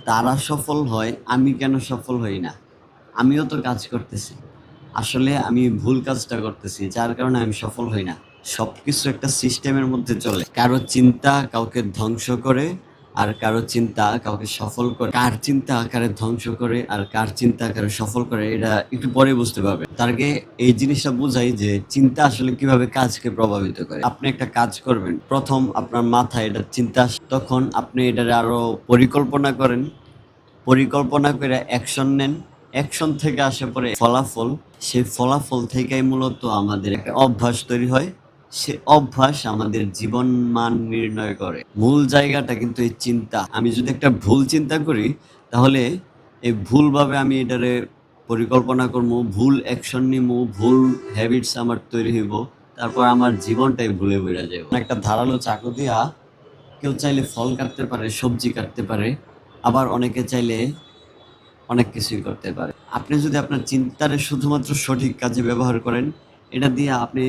তারা সফল হয়, আমি কেন সফল হই না? আমিও তো কাজ করতেছি। আসলে আমি ভুল কাজটা করতেছি, যার কারণে আমি সফল হই না। সবকিছু একটা সিস্টেমের মধ্যে চলে। কারো চিন্তা কাউকে ধ্বংস করে, আর কারো চিন্তা কাউকে সফল করে। কার চিন্তা কারে ধ্বংস করে আর কার চিন্তা কারে সফল করে, এটা একটু পরে বুঝতে পারবেন। তার আগে এই জিনিসটা বুঝাই যে চিন্তা আসলে কিভাবে কাজকে প্রভাবিত করে। আপনি একটা কাজ করবেন, প্রথম আপনার মাথায় এটা চিন্তা আসে, তখন আপনি এটার আরো পরিকল্পনা করেন, পরিকল্পনা করে অ্যাকশন নেন, অ্যাকশন থেকে আসে পরে ফলাফল। সেই ফলাফল থেকেই মূলত আমাদের একটা অভ্যাস তৈরি হয়। সে অভ্যাস আমাদের জীবন মান নির্ণয় করে। মূল জায়গাটা কিন্তু এই চিন্তা। আমি যদি একটা ভুল চিন্তা করি, তাহলে এই ভুলভাবে আমি এটারে পরিকল্পনা করবো, ভুল অ্যাকশন নিবো, ভুল হ্যাবিটস আমার তৈরি হইব, তারপর আমার জীবনটাই ভুলে বেড়ে যাবে। একটা ধারালো চাকু দিয়া কেউ চাইলে ফল কাটতে পারে, সবজি কাটতে পারে, আবার অনেকে চাইলে অনেক কিছুই করতে পারে। আপনি যদি আপনার চিন্তারে শুধুমাত্র সঠিক কাজে ব্যবহার করেন, এটা দিয়ে আপনি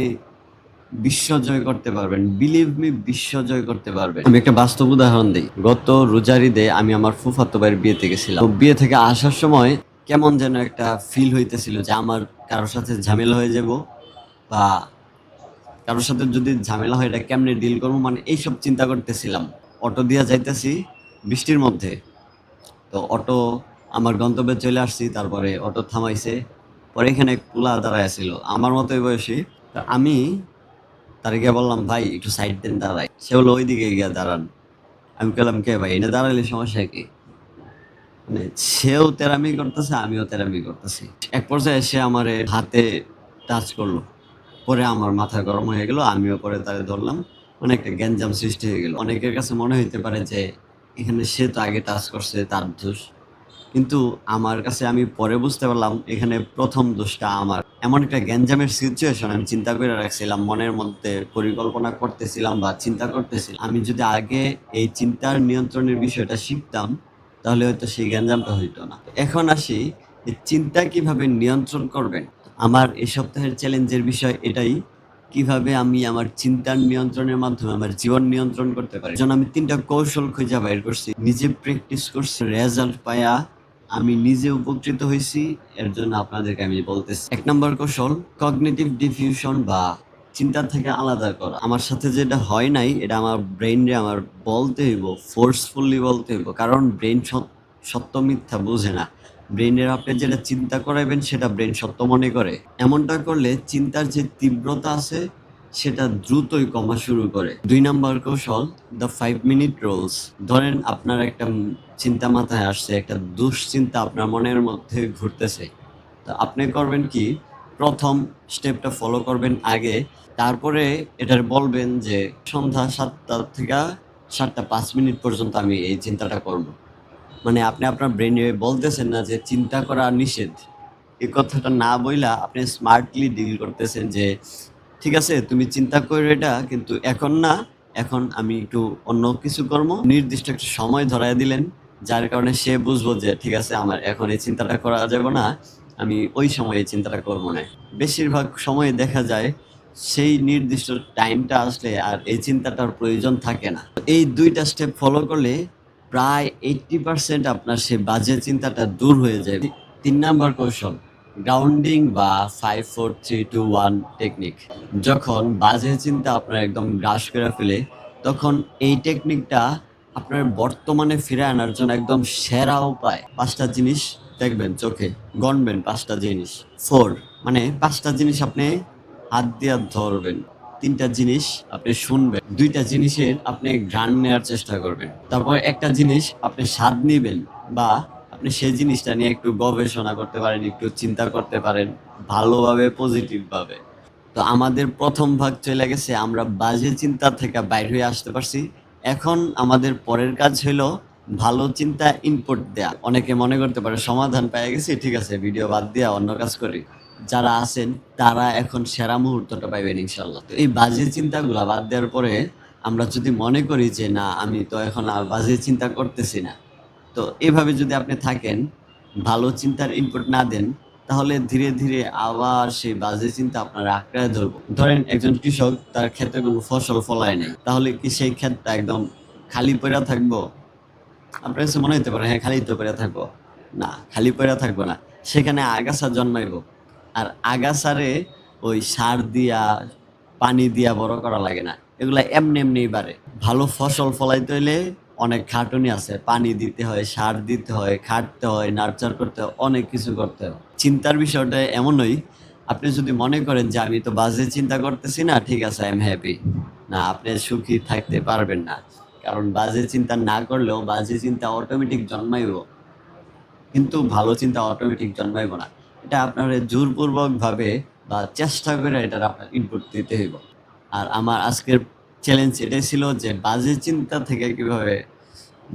বিশ্ব জয় করতে পারবেন। বিলিভ মি, বিশ্ব জয় করতে পারবেন। আমি একটা বাস্তব উদাহরণ দিই। গত রোজার ঈদে আমি আমার ফুফাতো ভাইয়ের বিয়েতে গেছিলাম। তো বিয়ে থেকে আসার সময় কেমন যেন একটা ফিল হইতেছিল যে আমার কারোর সাথে ঝামেলা হয়ে যাব, বা কারোর সাথে যদি ঝামেলা হয় এটা কেমনে ডিল করবো, মানে এইসব চিন্তা করতেছিলাম। অটো দিয়া যাইতেছি বৃষ্টির মধ্যে। তো অটো, আমার গন্তব্যে চলে আসছি, তারপরে অটো থামাইছে। পরে এখানে এক পোলা দাঁড়ায় ছিল আমার মতোই বয়সী। তো আমি তারে গিয়ে বললাম, ভাই একটু সাইড দেন, দাঁড়াই। সে বললো ওইদিকে গিয়া দাঁড়ান। আমি বললাম, কে ভাই, এনে দাঁড়াইলে সমস্যা কি? মানে সেও তেরামি করতেছে, আমিও তেরামি করতেছি। এক পর্যায়ে সে আমার হাতে টাচ করলো, পরে আমার মাথা গরম হয়ে গেল, আমিও পরে তাকে ধরলাম। মানে একটা গ্যাঞ্জাম সৃষ্টি হয়ে গেল। অনেকের কাছে মনে হইতে পারে যে এখানে সে তো আগে টাচ করছে, তার দোষ। কিন্তু আমার কাছে, আমি পরে বুঝতে পারলাম এখানে প্রথম দোষটা আমার। এমন একটা গ্যাঞ্জামের সিচুয়েশন আমি চিন্তা করে রাখছিলাম, মনের মধ্যে পরিকল্পনা করতেছিলাম বা চিন্তা করতেছিলাম। আমি যদি আগে এই চিন্তার নিয়ন্ত্রণের বিষয়টা শিখতাম, তাহলে হয়তো সেই গ্যাঞ্জামটা হইতো না। এখন আসি, এই চিন্তা কিভাবে নিয়ন্ত্রণ করবেন। আমার এই সপ্তাহের চ্যালেঞ্জের বিষয় এটাই, কিভাবে আমি আমার চিন্তার নিয়ন্ত্রণের মাধ্যমে আমার জীবন নিয়ন্ত্রণ করতে পারি। যেন আমি ৩টা কৌশল খুঁজে বাইর করছি, নিজে প্র্যাকটিস করছি, রেজাল্ট পায়া আমি নিজে উপকৃত হয়েছি। এর জন্য আপনাদেরকে আমি বলতেছি, ১ নম্বর কৌশল, কগনিটিভ ডিফিউশন বা চিন্তা থেকে আলাদা করা। আমার সাথে যেটা হয় নাই, এটা আমার ব্রেইনরে আমার বলতে হইব, ফোর্সফুলি বলতে হইব। কারণ ব্রেইন সত্য মিথ্যা বুঝে না। ব্রেইনের আপনি যেটা চিন্তা করাইবেন সেটা ব্রেইন সত্য মনে করে। এমনটা করলে চিন্তার যে তীব্রতা আছে সেটা দ্রুতই কমা শুরু করে। ২ নম্বর কৌশল, দ্য 5 মিনিট রুলস। ধরেন আপনার একটা চিন্তা মাথায় আসছে, একটা দুশ্চিন্তা আপনার মনের মধ্যে ঘুরতেছে। তো আপনি করবেন কি, প্রথম স্টেপটা ফলো করবেন আগে, তারপরে এটার বলবেন যে সন্ধ্যা ৭টা থেকে ৭টা ৫ মিনিট পর্যন্ত আমি এই চিন্তাটা করব। মানে আপনি আপনার ব্রেইনে বলতেছেন না যে চিন্তা করা নিষেধ। এই কথাটা না বইলা আপনি স্মার্টলি ডিল করতেছেন যে ঠিক আছে, তুমি চিন্তা করো এটা, কিন্তু এখন না, এখন আমি একটু অন্য কিছু করবো। নির্দিষ্ট একটা সময় ধরায় দিলেন, যার কারণে সে বুঝবো যে ঠিক আছে, আমার এখন এই চিন্তাটা করা যাবে না, আমি ওই সময় এই চিন্তাটা করবো না। বেশিরভাগ সময় দেখা যায় সেই নির্দিষ্ট টাইমটা আসলে আর এই চিন্তাটার প্রয়োজন থাকে না। এই ২টা স্টেপ ফলো করলে প্রায় 80% আপনার সে বাজে চিন্তাটা দূর হয়ে যায়। ৩ নাম্বার কৌশল, গ্রাউন্ডিং বা 5 4 3 2 1 টেকনিক। যখন বাজে চিন্তা আপনার একদম গ্রাস করে ফেলে, তখন এই টেকনিকটা আপনার বর্তমানে ফিরে আনার জন্য একদম সেরা উপায়। ৫টা জিনিস দেখবেন চোখে, গণবেন ৫টা জিনিস। 4 মানে ৫টা জিনিস আপনি হাত দিয়া ধরবেন, ৩টা জিনিস আপনি শুনবেন, ২টা জিনিসের আপনি ঘ্রাণ নেওয়ার চেষ্টা করবেন। তারপর একটা জিনিস আপনি স্বাদ নিবেন, বা আপনি সেই জিনিসটা নিয়ে একটু গবেষণা করতে পারেন, একটু চিন্তা করতে পারেন ভালোভাবে, পজিটিভ ভাবে। তো আমাদের প্রথম ভাগ চলে গেছে, আমরা বাজে চিন্তা থেকে বাইর হয়ে আসতে পারছি। এখন আমাদের পরের কাজ হলো ভালো চিন্তা ইনপুট দেয়া। অনেকে মনে করতে পারে সমাধান পেয়ে গেছি, ঠিক আছে ভিডিও বাদ দিয়া অন্য কাজ করি। যারা আছেন তারা এখন সেরা মুহূর্তটা পাইবেন ইনশাল্লাহ। তো এই বাজে চিন্তাগুলা বাদ দেওয়ার পরে আমরা যদি মনে করি যে না, আমি তো এখন আর বাজে চিন্তা করতেছি না, তো এভাবে যদি আপনি থাকেন, ভালো চিন্তার ইনপুট না দেন, তাহলে ধীরে ধীরে আবার সেই বাজে চিন্তা আপনার আঁকড়ায় ধরবো। ধরেন একজন কৃষক তার ক্ষেতে কোনো ফসল ফলায় নাই, তাহলে কি সেই ক্ষেতটা একদম খালি পড়ে থাকবো? আপনার কাছে মনে হতে পারে হ্যাঁ খালি তো পড়ে থাকবো। না, খালি পড়ে থাকবো না। সেখানে আগাছা জন্মাইবো। আর আগাছারে ওই সার দিয়া, পানি দিয়া বড় করা লাগে না। এগুলা এমনি এমনিই বাড়ে। ভালো ফসল ফলাইতে হইলে অনেক খাটুনি আছে। পানি দিতে হয়, সার দিতে হয়, খাটতে হয়, নার্চার করতে হয়, অনেক কিছু করতে হয়। চিন্তার বিষয়টা এমনই, আপনি যদি মনে করেন যে আমি তো বাজে চিন্তা করতেছি না, ঠিক আছে আই এম হ্যাপি। না, আপনি সুখী থাকতে পারবেন না। কারণ বাজে চিন্তা না করলেও বাজে চিন্তা অটোমেটিক জন্মাইব, কিন্তু ভালো চিন্তা অটোমেটিক জন্মাইব না। এটা আপনার জোরপূর্বক ভাবে বা চেষ্টা করে এটার আপনার ইনপুট দিতে হইব। আর আমার আজকের চ্যালেঞ্জ এটাই ছিল যে বাজে চিন্তা থেকে কিভাবে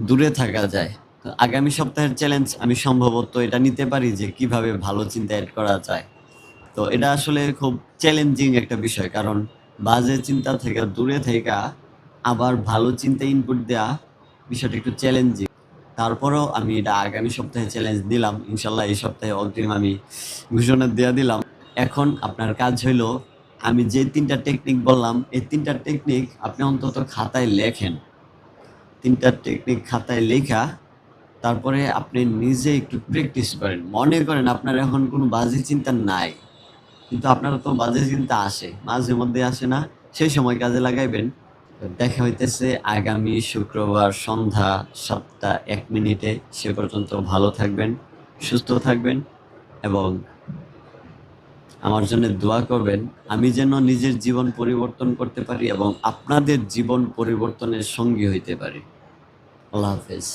দূরে থাকা যায়। তো আগামী সপ্তাহের চ্যালেঞ্জ আমি সম্ভবত এটা নিতে পারি যে কিভাবে ভালো চিন্তা এড করা যায়। তো এটা আসলে খুব চ্যালেঞ্জিং একটা বিষয়, কারণ বাজে চিন্তা থেকে দূরে থাইকা আবার ভালো চিন্তা ইনপুট দেয়া বিষয়টা একটু চ্যালেঞ্জিং। তারপরেও আমি এটা আগামী সপ্তাহে চ্যালেঞ্জ দিলাম। ইনশাল্লাহ এই সপ্তাহে অগ্রিম আমি ঘোষণা দেয়া দিলাম। এখন আপনার কাজ হইলো, আমি যে ৩ টা টেকনিক বললাম, এই ৩ টা টেকনিক আপনি অন্তত খাতায় লেখেন। ৩ টা টেকনিক খাতায় লেখা, তারপরে আপনি নিজে একটু প্র্যাকটিস করেন। মনে করেন আপনার এখন কোনো বাজে চিন্তা নাই। কিন্তু আপনার তো বাজে চিন্তা আসে, মাঝে মধ্যে আসে না? সেই সময় কাজে লাগাইবেন। তো দেখা হইতেছে আগামী শুক্রবার সন্ধ্যা ৭টা ১ মিনিটে। সে পর্যন্ত ভালো থাকবেন, সুস্থ থাকবেন এবং আমার জন্য দোয়া করবেন। আমি যেন নিজের জীবন পরিবর্তন করতে পারি এবং আপনাদের জীবন পরিবর্তনের সঙ্গী হইতে পারি। আল্লাহ হাফেজ।